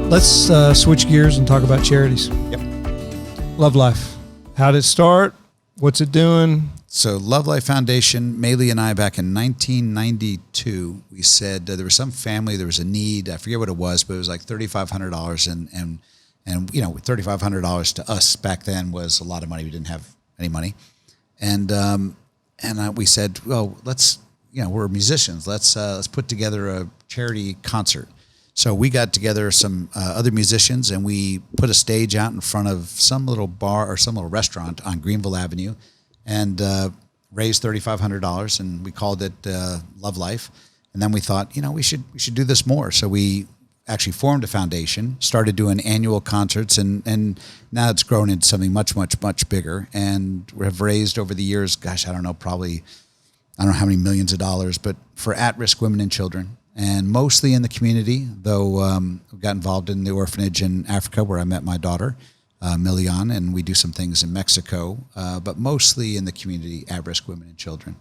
Let's switch gears and talk about charities. Yep. Love Life. How did it start? What's it doing? So Love Life Foundation, Maylee and I, back in 1992, we said there was some family, there was a need. I forget what it was, but it was like $3,500. And you know, $3,500 to us back then was a lot of money. We didn't have any money. And we said, well, let's, you know, we're musicians. Let's put together a charity concert. So we got together some other musicians, and we put a stage out in front of some little bar or some little restaurant on Greenville Avenue, and raised $3,500, and we called it Love Life. And then we thought, you know, we should do this more. So we actually formed a foundation, started doing annual concerts, and now it's grown into something much, much, much bigger. And we have raised over the years, gosh, I don't know how many millions of dollars, but for at-risk women and children. And mostly in the community, though we got involved in the orphanage in Africa where I met my daughter, Milian, and we do some things in Mexico, but mostly in the community, at-risk women and children.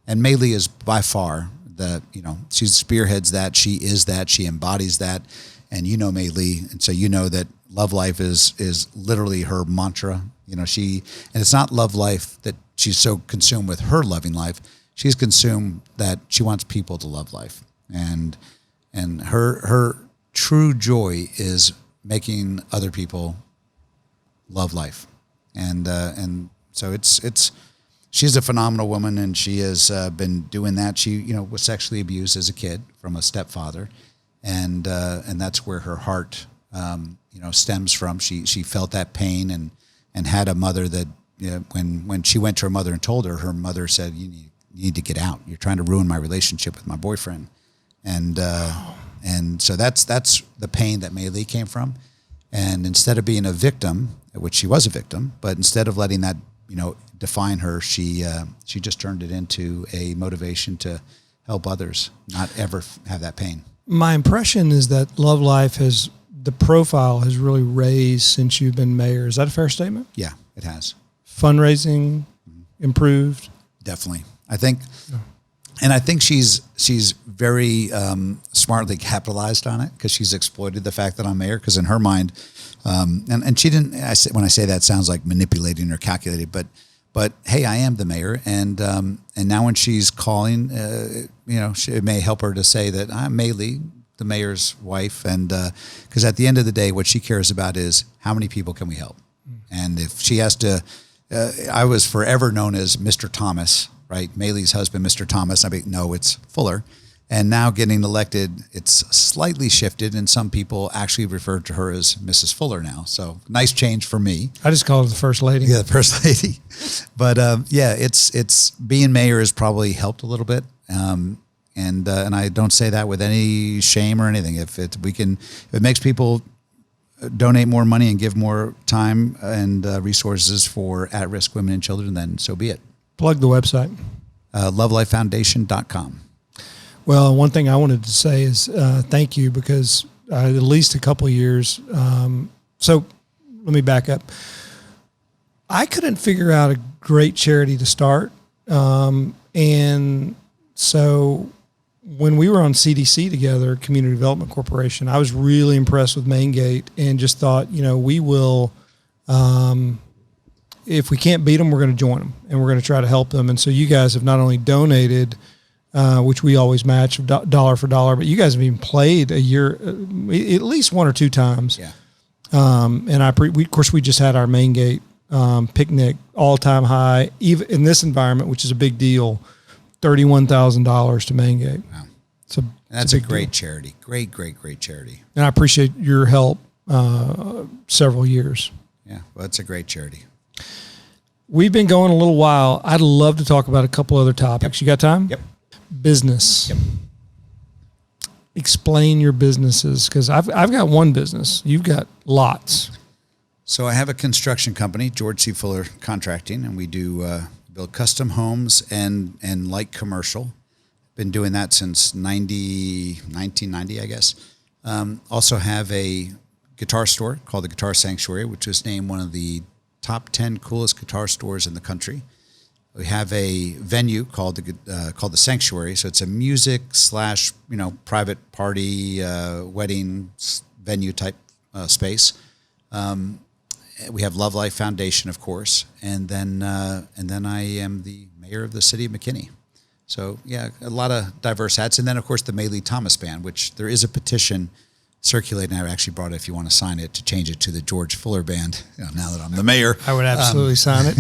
And Maylee is by far she spearheads that, she is that, she embodies that. And you know Maylee, and so you know that Love Life is literally her mantra. You know, and it's not Love Life that she's so consumed with her loving life, she's consumed that she wants people to love life. And her true joy is making other people love life, and so she's a phenomenal woman, and she has been doing that. She was sexually abused as a kid from a stepfather, and that's where her heart stems from. She felt that pain and had a mother that when she went to her mother and told her mother said, you need to get out. You're trying to ruin my relationship with my boyfriend. And so that's the pain that Maylee came from. And instead of being a victim, which she was a victim, but instead of letting that, define her, she just turned it into a motivation to help others not ever have that pain. My impression is that Love Life the profile has really raised since you've been mayor. Is that a fair statement? Yeah, it has. Fundraising improved? Definitely. I think... Yeah. And I think she's very smartly capitalized on it because she's exploited the fact that I'm mayor. Because in her mind, and she didn't. When I say that, it sounds like manipulating or calculating. But hey, I am the mayor, and now when she's calling, it may help her to say that I'm Maylee, the mayor's wife, and because at the end of the day, what she cares about is how many people can we help, and if she has to, I was forever known as Mr. Thomas. Right, Maylee's husband, Mr. Thomas. No, it's Fuller. And now getting elected, it's slightly shifted, and some people actually refer to her as Mrs. Fuller now. So nice change for me. I just call her the First Lady. Yeah, the First Lady. But it's being mayor has probably helped a little bit. And I don't say that with any shame or anything. If it makes people donate more money and give more time and resources for at-risk women and children, then so be it. Plug the website. lovelifefoundation.com. Well, one thing I wanted to say is thank you, because at least a couple of years. So let me back up. I couldn't figure out a great charity to start. And so when we were on CDC together, Community Development Corporation, I was really impressed with Main Gate and just thought, we will... if we can't beat them, we're going to join them, and we're going to try to help them. And so you guys have not only donated, which we always match dollar for dollar, but you guys have even played a year, at least one or two times. Yeah. And of course, we just had our Main Gate picnic, all-time high, even in this environment, which is a big deal, $31,000 to Main Gate. Wow. That's a great charity. Great charity. And I appreciate your help several years. Yeah, well, it's a great charity. We've been going a little while. I'd love to talk about a couple other topics. Yep. You got time? Yep. Business. Yep. Explain your businesses, because I've got one business. You've got lots. So I have a construction company, George C. Fuller Contracting, and we do build custom homes and light commercial. Been doing that since 1990, I guess. Also have a guitar store called the Guitar Sanctuary, which was named one of the top 10 coolest guitar stores in the country. We have a venue called the Sanctuary, so it's a music / private party wedding venue type space. We have Love Life Foundation, of course, and then I am the mayor of the city of McKinney. So yeah, a lot of diverse hats, and then of course the May Lee Thomas Band, which there is a petition circulating. I actually brought it if you want to sign it to change it to the George Fuller Band. Now that I'm the mayor, I would absolutely sign it.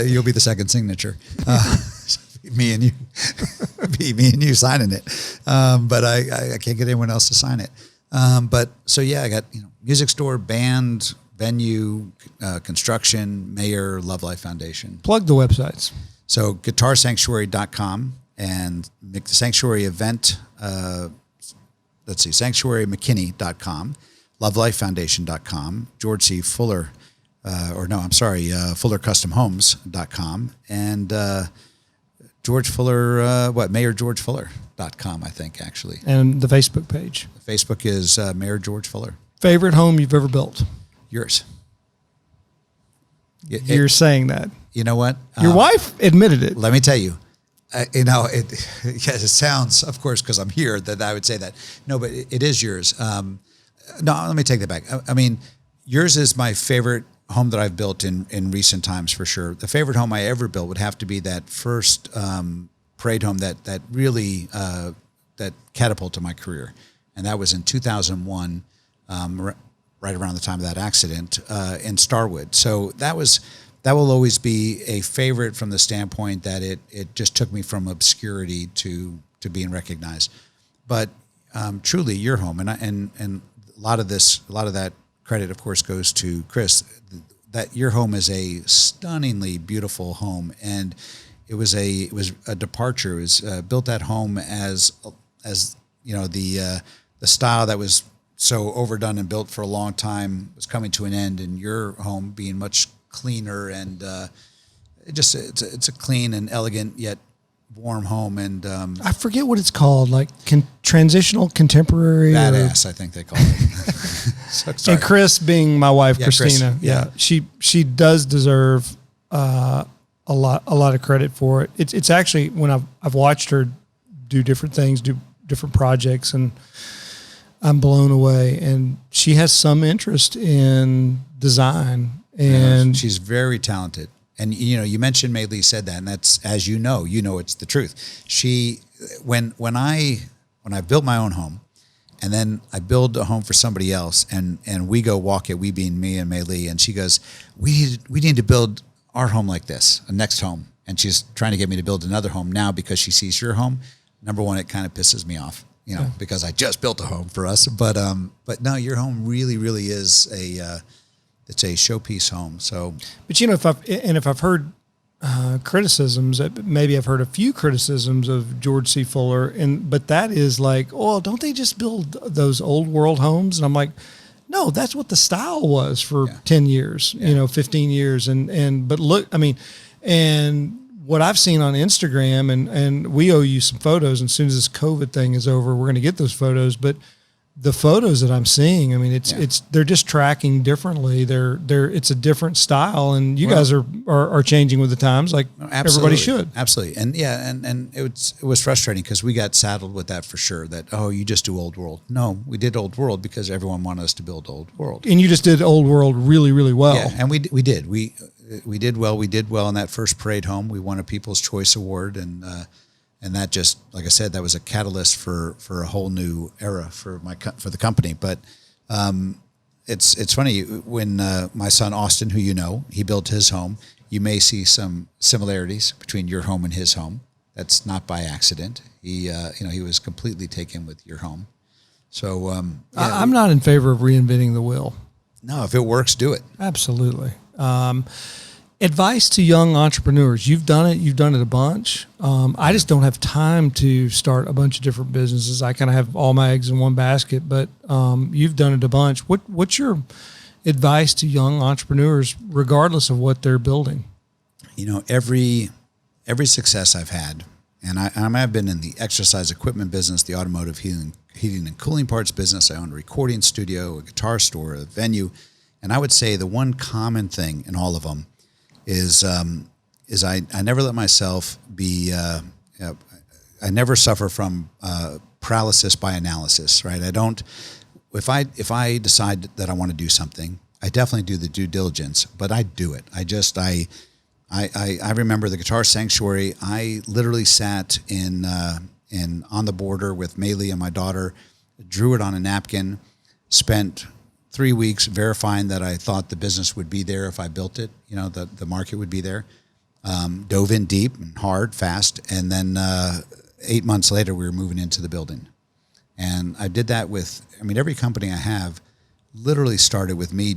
You'll be the second signature. Me and you signing it, but I can't get anyone else to sign it. But so yeah, I got music store, band, venue, construction, mayor, Love Life Foundation. Plug the websites. So guitarsanctuary.com and the sanctuary event. sanctuarymckinney.com, lovelifefoundation.com, George C. Fuller, fullercustomhomes.com, and mayorgeorgefuller.com, I think, actually. And the Facebook page. Facebook is Mayor George Fuller. Favorite home you've ever built? Yours. You're saying that. You know what? Your wife admitted it. Let me tell you. It sounds, of course, because I'm here, that I would say that. No, but it is yours. No, let me take that back. I mean, yours is my favorite home that I've built in recent times, for sure. The favorite home I ever built would have to be that first parade home that really that catapulted my career, and that was in 2001, right around the time of that accident in Starwood. So that will always be a favorite from the standpoint that it just took me from obscurity to being recognized. But truly, your home, and a lot of that credit, of course, goes to Chris. That your home is a stunningly beautiful home, and it was a departure. It was built that home as the style that was so overdone and built for a long time was coming to an end, and your home being much cleaner and it's a clean and elegant yet warm home, and I forget what it's called, like transitional contemporary. Badass, I think they call it. So, and Chris, being my wife, Christina, Chris, she does deserve a lot of credit for it. It's actually, when I've watched her do different things, do different projects, and I'm blown away. And she has some interest in design. And she's very talented. And you mentioned May Lee said that, and that's, as you know it's the truth. She, when I built my own home, and then I build a home for somebody else, and we go walk it, we being me and May Lee, and she goes, we need to build our home like this, a next home. And she's trying to get me to build another home now because she sees your home. Number one, it kind of pisses me off, because I just built a home for us. But no, your home really, really is it's a showpiece home. So, but if I've heard criticisms, maybe I've heard a few criticisms of George C. Fuller, but that is like, oh, don't they just build those old world homes? And I'm like, no, that's what the style was for 10 years, 15 years. But look, I mean, and what I've seen on Instagram, and we owe you some photos. And as soon as this COVID thing is over, we're going to get those photos. But the photos that I'm seeing, I mean, they're just tracking differently. It's a different style, and you guys are changing with the times, like everybody should. Absolutely. And and it was frustrating because we got saddled with that for sure. That, oh, you just do old world. No, we did old world because everyone wanted us to build old world. And you just did old world really, really well. Yeah, and we did. We did well. We did well in that first parade home. We won a People's Choice Award, and that just, like I said, that was a catalyst for a whole new era for the company. But it's funny, when my son Austin, who he built his home, you may see some similarities between your home and his home. That's not by accident. He was completely taken with your home. So I'm not in favor of reinventing the wheel. No, if it works, do it. Absolutely. Advice to young entrepreneurs. You've done it a bunch. I just don't have time to start a bunch of different businesses. I kind of have all my eggs in one basket, but you've done it a bunch. What's your advice to young entrepreneurs, regardless of what they're building? Every success I've had, and I've been in the exercise equipment business, the automotive heating and cooling parts business. I own a recording studio, a guitar store, a venue. And I would say the one common thing in all of them is I never let myself be, I never suffer from paralysis by analysis, right? I don't, if I decide that I want to do something, I definitely do the due diligence, but I do it. I remember the Guitar Sanctuary. I literally sat in on the border with Maylee and my daughter, drew it on a napkin, spent 3 weeks verifying that I thought the business would be there if I built it, the market would be there. Dove in deep and hard, fast, and then 8 months later, we were moving into the building. And I did that with, every company I have literally started with me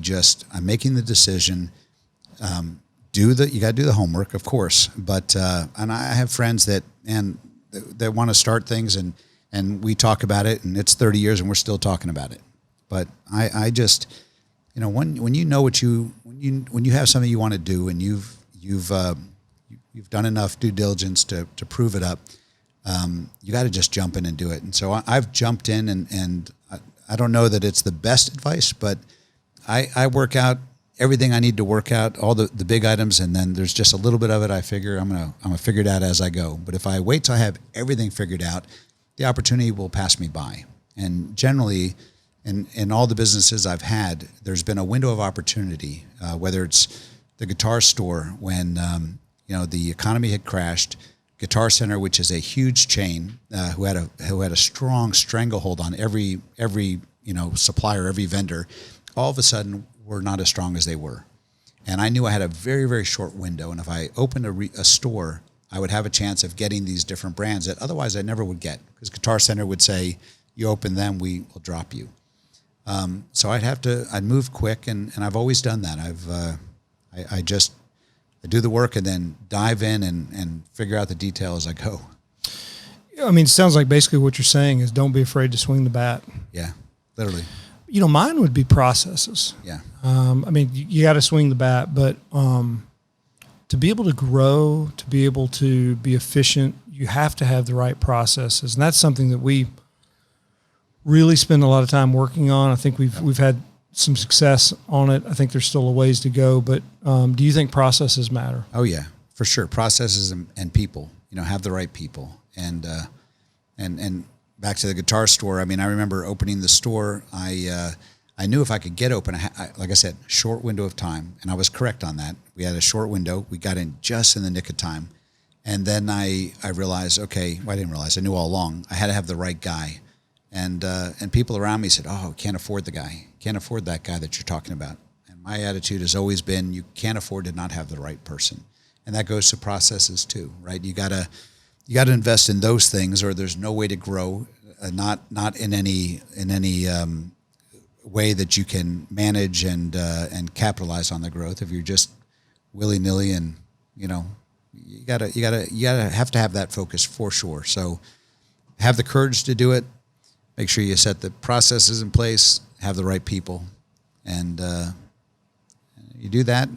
I'm making the decision, you got to do the homework, of course, but, and I have friends that want to start things and we talk about it, and it's 30 years and we're still talking about it. But I just, when you know when you have something you want to do and you've done enough due diligence to prove it up, you got to just jump in and do it. And so I've jumped in and I don't know that it's the best advice, but I work out everything I need to work out, all the big items, and then there's just a little bit of it I figure I'm gonna figure it out as I go. But if I wait till I have everything figured out, the opportunity will pass me by. And generally, in all the businesses I've had, there's been a window of opportunity, whether it's the guitar store when the economy had crashed, Guitar Center, which is a huge chain who had a strong stranglehold on every supplier, every vendor, all of a sudden were not as strong as they were. And I knew I had a very, very short window. And if I opened a store, I would have a chance of getting these different brands that otherwise I never would get, because Guitar Center would say, you open them, we will drop you. So I'd move quick, and I've always done that. I do the work and then dive in and figure out the detail as I go. It sounds like basically what you're saying is don't be afraid to swing the bat. Yeah, literally. Mine would be processes. Yeah. You got to swing the bat, but to be able to grow, to be able to be efficient, you have to have the right processes. And that's something that we really spend a lot of time working on. I think we've had some success on it. I think there's still a ways to go, but do you think processes matter? Oh yeah, for sure. Processes and people, have the right people. And back to the guitar store. I remember opening the store. I knew if I could get open, like I said, short window of time, and I was correct on that. We had a short window. We got in just in the nick of time. And then I realized, okay, well, I didn't realize, I knew all along, I had to have the right guy. And people around me said, oh, can't afford the guy. Can't afford that guy that you're talking about. And my attitude has always been, you can't afford to not have the right person. And that goes to processes too, right? You gotta invest in those things, or there's no way to grow, not in any way that you can manage and capitalize on the growth. If you're just willy-nilly and, you gotta have to have that focus for sure. So have the courage to do it. Make sure you set the processes in place, have the right people, and you do that,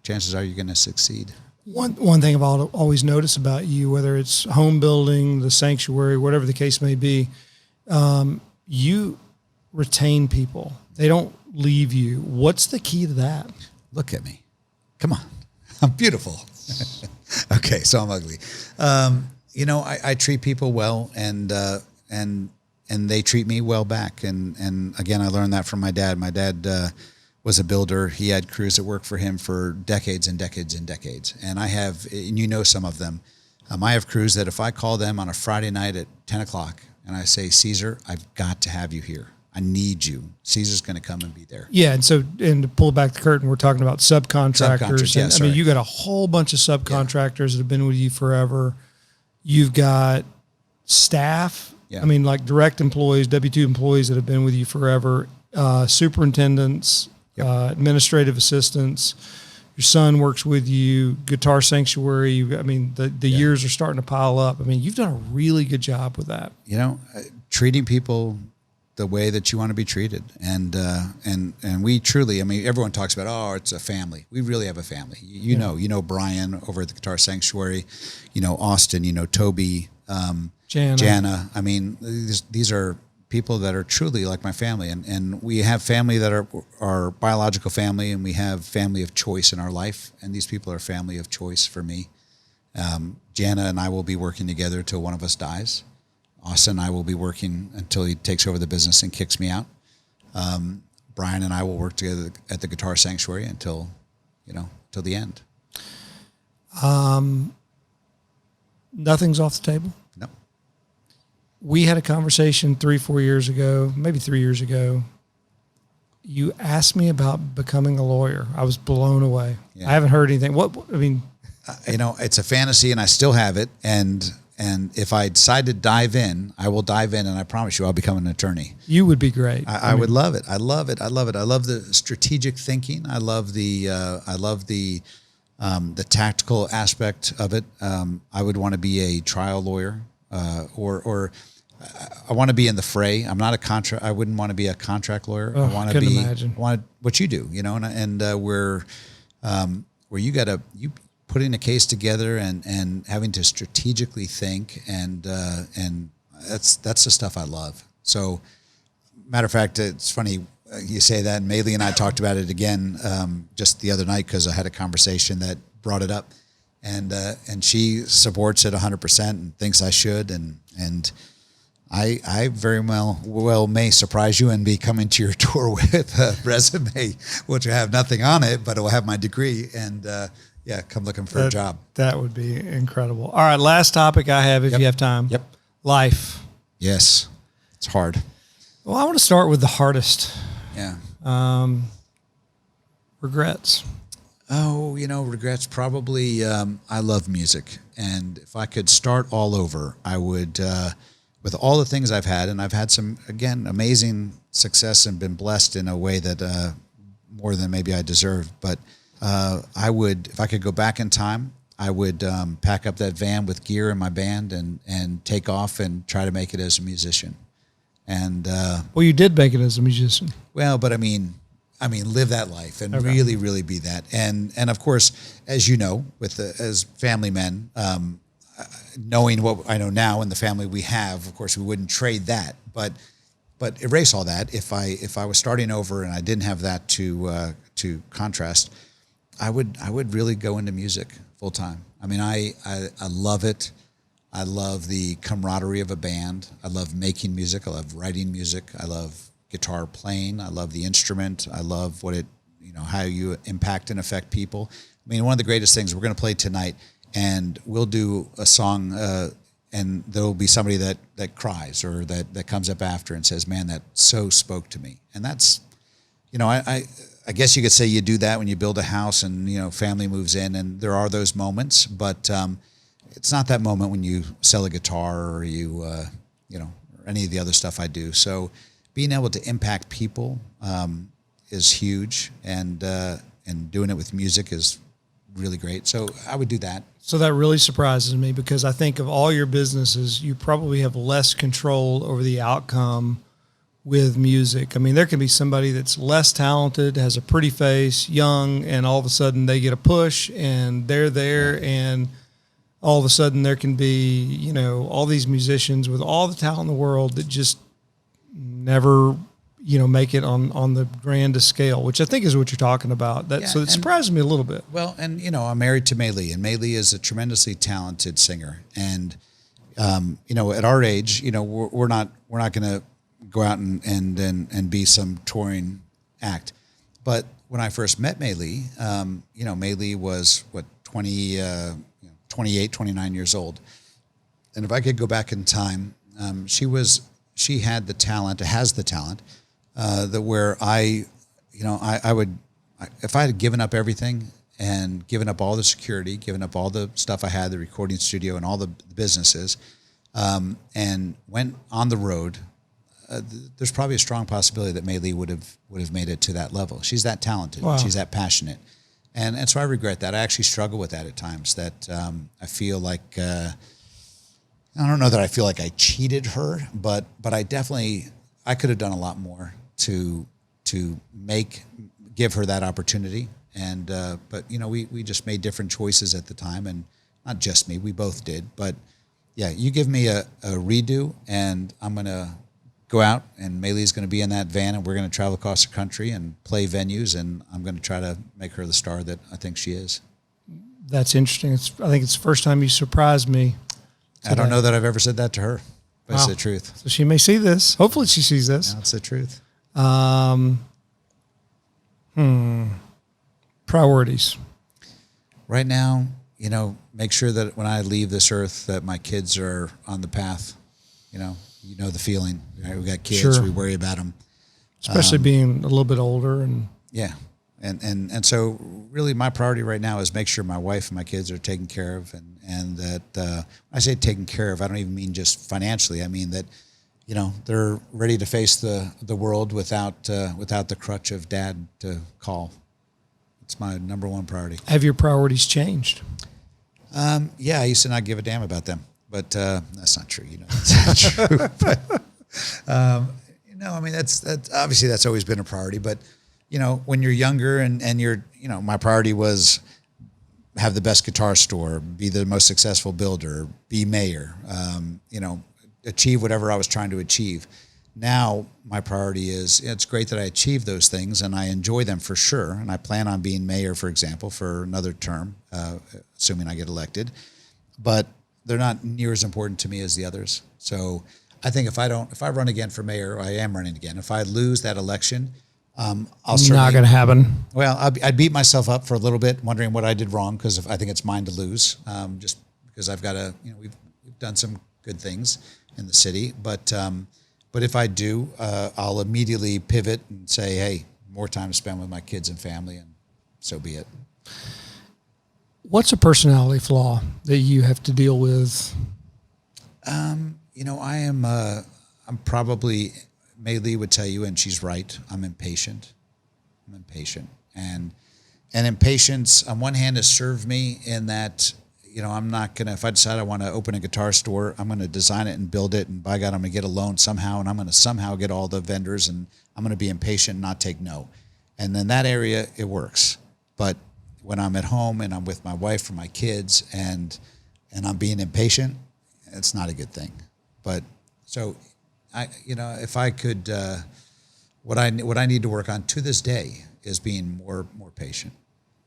chances are you're going to succeed. One thing I've always noticed about you, whether it's home building, the sanctuary, whatever the case may be, you retain people. They don't leave you. What's the key to that? Look at me. Come on. I'm beautiful. Okay, so I'm ugly. I treat people well, and they treat me well back. And again, I learned that from my dad. My dad was a builder. He had crews that worked for him for decades and decades and decades. And I have, and some of them, I have crews that if I call them on a Friday night at 10 o'clock and I say, Caesar, I've got to have you here. I need you. Caesar's going to come and be there. Yeah. And to pull back the curtain, we're talking about subcontractors. Yeah, you got a whole bunch of subcontractors that have been with you forever. You've got staff. Yeah. Like direct employees, W-2 employees that have been with you forever, superintendents, administrative assistants. Your son works with you, Guitar Sanctuary. The years are starting to pile up. You've done a really good job with that. Treating people the way that you want to be treated. And we truly, everyone talks about, it's a family. We really have a family. You know Brian over at the Guitar Sanctuary, Austin, Toby, Jana. These are people that are truly like my family, and we have family that are our biological family, and we have family of choice in our life, and these people are family of choice for me. Jana and I will be working together till one of us dies. Austin and I will be working until he takes over the business and kicks me out. Brian and I will work together at the Guitar Sanctuary until the end. Nothing's off the table. No. We had a conversation 3-4 years ago, maybe 3 years ago. You asked me about becoming a lawyer. I was blown away. Yeah. I haven't heard anything. I mean, it's a fantasy, and I still have it. And if I decide to dive in, I will dive in, and I promise you, I'll become an attorney. You would be great. I would love it. I love it. I love it. I love the strategic thinking. I love the tactical aspect of it. I would want to be a trial lawyer, or I want to be in the fray. I'm not a contract. I wouldn't want to be a contract lawyer. Oh, I want to couldn't be. imagine. I want what you do, and where you putting a case together and having to strategically think, and that's the stuff I love. So, matter of fact, it's funny you say that. And Maylee and I talked about it again just the other night because I had a conversation that brought it up, and she supports it 100% and thinks I should, and I very well may surprise you and be coming to your tour with a resume which will have nothing on it, but it will have my degree, and come looking for a job. That would be incredible. All right, last topic I have, if you have time. Yep. Life. Yes, it's hard. Well, I want to start with the hardest. Yeah. Regrets. Oh, regrets. Probably. I love music, and if I could start all over, I would. With all the things I've had, and I've had some, again, amazing success and been blessed in a way that more than maybe I deserved. But I would, if I could go back in time, I would pack up that van with gear in my band and take off and try to make it as a musician. And well, you did make it as a musician. Well, but I mean, live that life and really, really be that. And of course, as you know, as family men, knowing what I know now and the family we have, of course, we wouldn't trade that. But erase all that. If I was starting over and I didn't have that to contrast, I would really go into music full time. I mean, I love it. I love the camaraderie of a band. I love making music. I love writing music. I love guitar playing. I love the instrument. I love what how you impact and affect people. I mean, one of the greatest things we're going to play tonight, and we'll do a song, and there will be somebody that cries or that comes up after and says, "Man, that so spoke to me." And that's, I guess you could say you do that when you build a house and family moves in, and there are those moments, but it's not that moment when you sell a guitar or you or any of the other stuff I do. So being able to impact people is huge, and doing it with music is really great. So I would do that. So that really surprises me, because I think of all your businesses, you probably have less control over the outcome with music. I mean, there can be somebody that's less talented, has a pretty face, young, and all of a sudden they get a push and they're there, and all of a sudden there can be, all these musicians with all the talent in the world that just never, make it on the grandest scale, which I think is what you're talking about. So it surprises me a little bit. Well, and I'm married to Maylee, and Maylee is a tremendously talented singer. And at our age, we're not going to go out and be some touring act. But when I first met Maylee, Maylee was 28, 29 years old. And if I could go back in time, she had the talent, has the talent, that where I would, if I had given up everything and given up all the security, given up all the stuff I had, the recording studio and all the businesses, and went on the road, there's probably a strong possibility that Maylee would have made it to that level. She's that talented. Wow. She's that passionate. And so I regret that. I actually struggle with that at times, that I feel like, I don't know that I feel like I cheated her, but I could have done a lot more to give her that opportunity. And, but we just made different choices at the time, and not just me, we both did. But yeah, you give me a redo, and I'm going to go out, and Maylee's going to be in that van, and we're going to travel across the country and play venues, and I'm going to try to make her the star that I think she is. That's interesting. I think it's the first time you surprised me today. I don't know that I've ever said that to her, but It's the truth. So she may see this. Hopefully she sees this. That's the truth. Priorities. Right now, make sure that when I leave this earth, that my kids are on the path. You know the feeling. Right? We got kids. Sure. We worry about them. Especially being a little bit older and Yeah. And so really my priority right now is make sure my wife and my kids are taken care of, and that when I say taken care of, I don't even mean just financially. I mean that, they're ready to face the world without the crutch of dad to call. It's my number one priority. Have your priorities changed? Yeah, I used to not give a damn about them, but that's not true. That's not true. But, I mean, that's obviously that's always been a priority. But when you're younger and you're, my priority was have the best guitar store, be the most successful builder, be mayor, achieve whatever I was trying to achieve. Now my priority is, it's great that I achieve those things and I enjoy them for sure. And I plan on being mayor, for example, for another term, assuming I get elected, but they're not near as important to me as the others. So I think if I run again for mayor, I am running again. If I lose that election, I'll certainly, not going to happen. Well, I'd beat myself up for a little bit, wondering what I did wrong, because I think it's mine to lose. Just because I've got we've done some good things in the city, but if I do, I'll immediately pivot and say, hey, more time to spend with my kids and family, and so be it. What's a personality flaw that you have to deal with? I'm probably, Mei Lee would tell you, and she's right, I'm impatient. And impatience on one hand has served me in that, I'm not going to, if I decide I want to open a guitar store, I'm going to design it and build it, and by God, I'm going to get a loan somehow, and I'm going to somehow get all the vendors, and I'm going to be impatient and not take no. And in that area, it works. But when I'm at home and I'm with my wife or my kids and I'm being impatient, it's not a good thing. But so if I could, what I need to work on to this day is being more patient.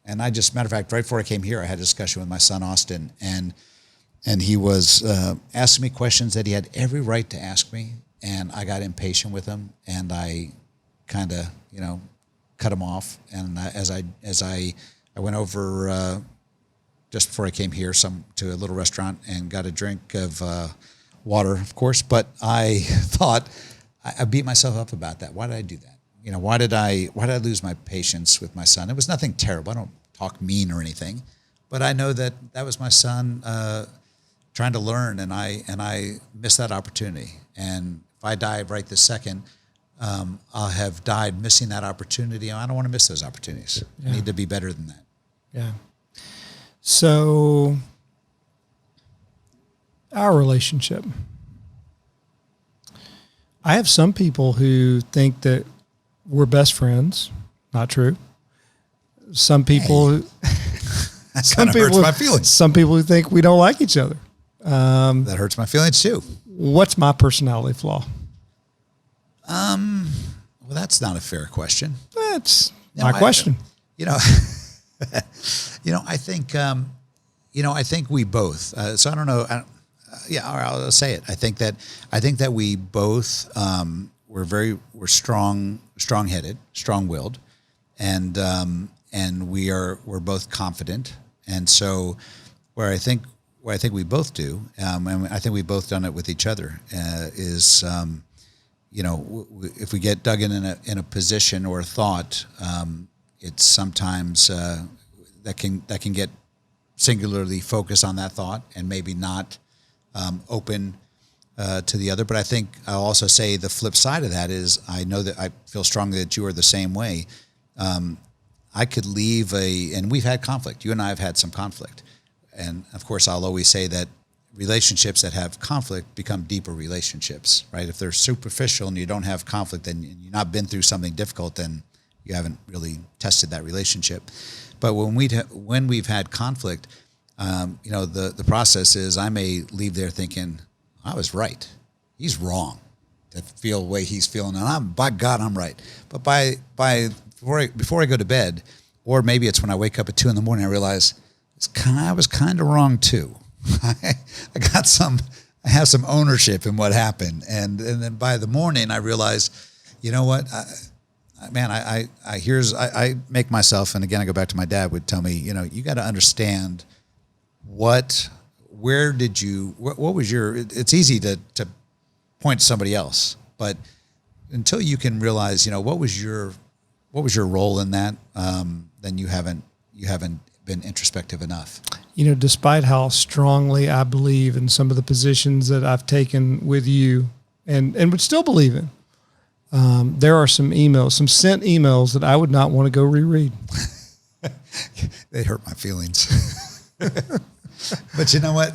And matter of fact, right before I came here, I had a discussion with my son, Austin, and he was asking me questions that he had every right to ask me, and I got impatient with him, and I kind of, cut him off. And as I went over just before I came here to a little restaurant and got a drink of water, of course, but I thought I beat myself up about that. Why did I do that? Why did I lose my patience with my son? It was nothing terrible. I don't talk mean or anything, but I know that was my son trying to learn, and I missed that opportunity. And if I die right this second, I'll have died missing that opportunity. I don't want to miss those opportunities. Yeah. I need to be better than that. Yeah. So our relationship, I have some people who think that we're best friends. Not true. Some people, that kind of hurts my feelings. Some people who think we don't like each other. That hurts my feelings too. What's my personality flaw? Well, that's not a fair question. That's my question. I think, I think we both. So I don't know. I'll say it. I think that we both we're strong-headed, strong-willed, and we're both confident. And so where I think we both do, and I think we've both done it with each other, is if we get dug in a position or a thought, it's sometimes that can get singularly focused on that thought and maybe not open to the other. But I think I'll also say the flip side of that is I know that I feel strongly that you are the same way. I could leave and we've had conflict. You and I have had some conflict. And of course, I'll always say that relationships that have conflict become deeper relationships, right? If they're superficial and you don't have conflict, then you've not been through something difficult, then you haven't really tested that relationship. But when we've had conflict, the process is I may leave there thinking, I was right. He's wrong to feel the way he's feeling. And by God, I'm right. But before I go to bed, or maybe it's when I wake up at 2 a.m, I realize I was kind of wrong too. I have some ownership in what happened. And then by the morning I realize, You know what? I make myself, and again, I go back to my dad would tell me, you got to understand what was your, it's easy to point to somebody else, but until you can realize, what was your role in that, then you haven't been introspective enough. Despite how strongly I believe in some of the positions that I've taken with you and would still believe in, there are some sent emails that I would not want to go reread. They hurt my feelings. But you know what?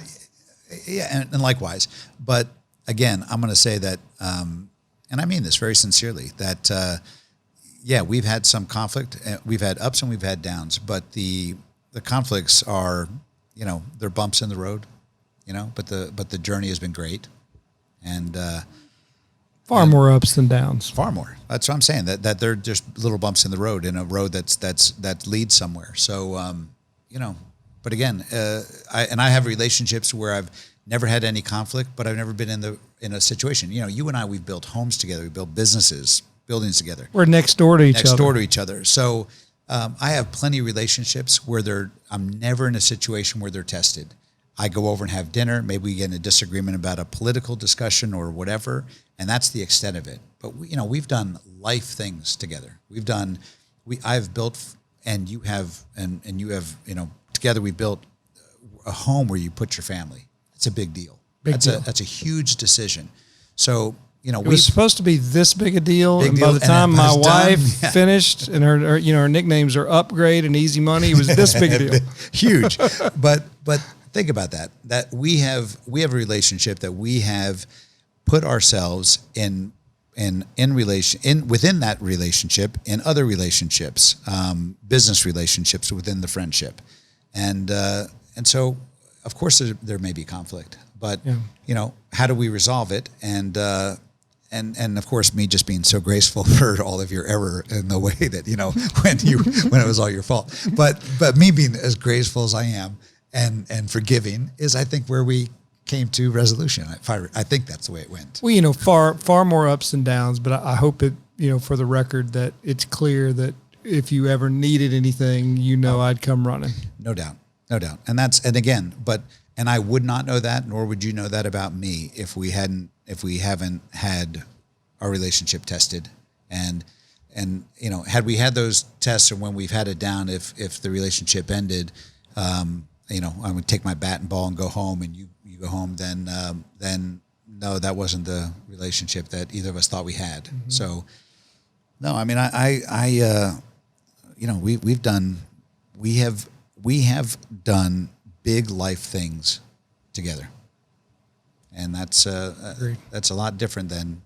Yeah, and likewise. But again, I'm going to say that, and I mean this very sincerely, that, we've had some conflict. We've had ups and we've had downs, but the conflicts are, they're bumps in the road, but the journey has been great. And, far more ups than downs. Far more. That's what I'm saying. That they're just little bumps in the road, in a road that leads somewhere. So, but again, I have relationships where I've never had any conflict, but I've never been in a situation. You and I, we've built homes together, we built buildings together. We're next door to each other. So I have plenty of relationships where I'm never in a situation where they're tested. I go over and have dinner. Maybe we get in a disagreement about a political discussion or whatever, and that's the extent of it. But we've done life things together. I've built, and you have, and you have, together we built a home where you put your family. It's a big deal. That's a huge decision. So, it was supposed to be this big a deal. And by the time my wife finished, and her nicknames are Upgrade and Easy Money, it was this big a deal. Huge. But think about that we have a relationship that we have put ourselves within that relationship, in other relationships, business relationships within the friendship. And so of course there may be conflict, but how do we resolve it? And of course, me just being so graceful for all of your error in the way that, when it was all your fault, but me being as graceful as I am and forgiving is, I think, where we came to resolution. I think that's the way it went. Well, far more ups and downs, but I hope it, for the record, that it's clear that if you ever needed anything, I'd come running. No doubt. And I would not know that, nor would you know that about me if we haven't had our relationship tested. And had we had those tests, or when we've had it down, if the relationship ended, I would take my bat and ball and go home, and you go home, then no, that wasn't the relationship that either of us thought we had. Mm-hmm. So, no, I mean, we have done big life things together, and that's a lot different than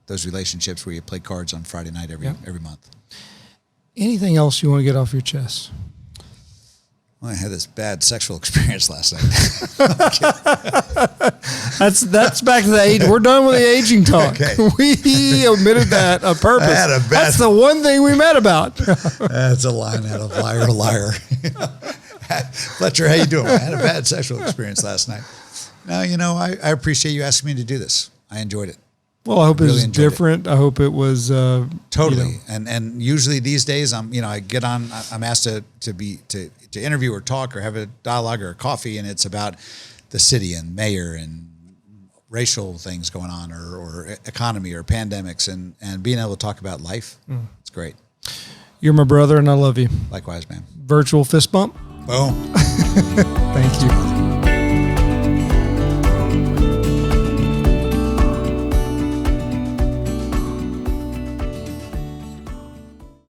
those relationships where you play cards on Friday night every month. Anything else you want to get off your chest? Well, I had this bad sexual experience last night. That's back to the age. We're done with the aging talk. Okay. We omitted that on purpose. That's the one thing we met about. That's a line out of Liar, Liar. Fletcher, how you doing? I had a bad sexual experience last night. No, I appreciate you asking me to do this. I enjoyed it. Well, I hope it was different. I hope it was totally. And usually these days, I get on. I'm asked to interview or talk or have a dialogue or a coffee, and it's about the city and mayor and racial things going on, or economy or pandemics, and being able to talk about life. It's great. You're my brother, and I love you. Likewise, man. Virtual fist bump. Boom. Thank you.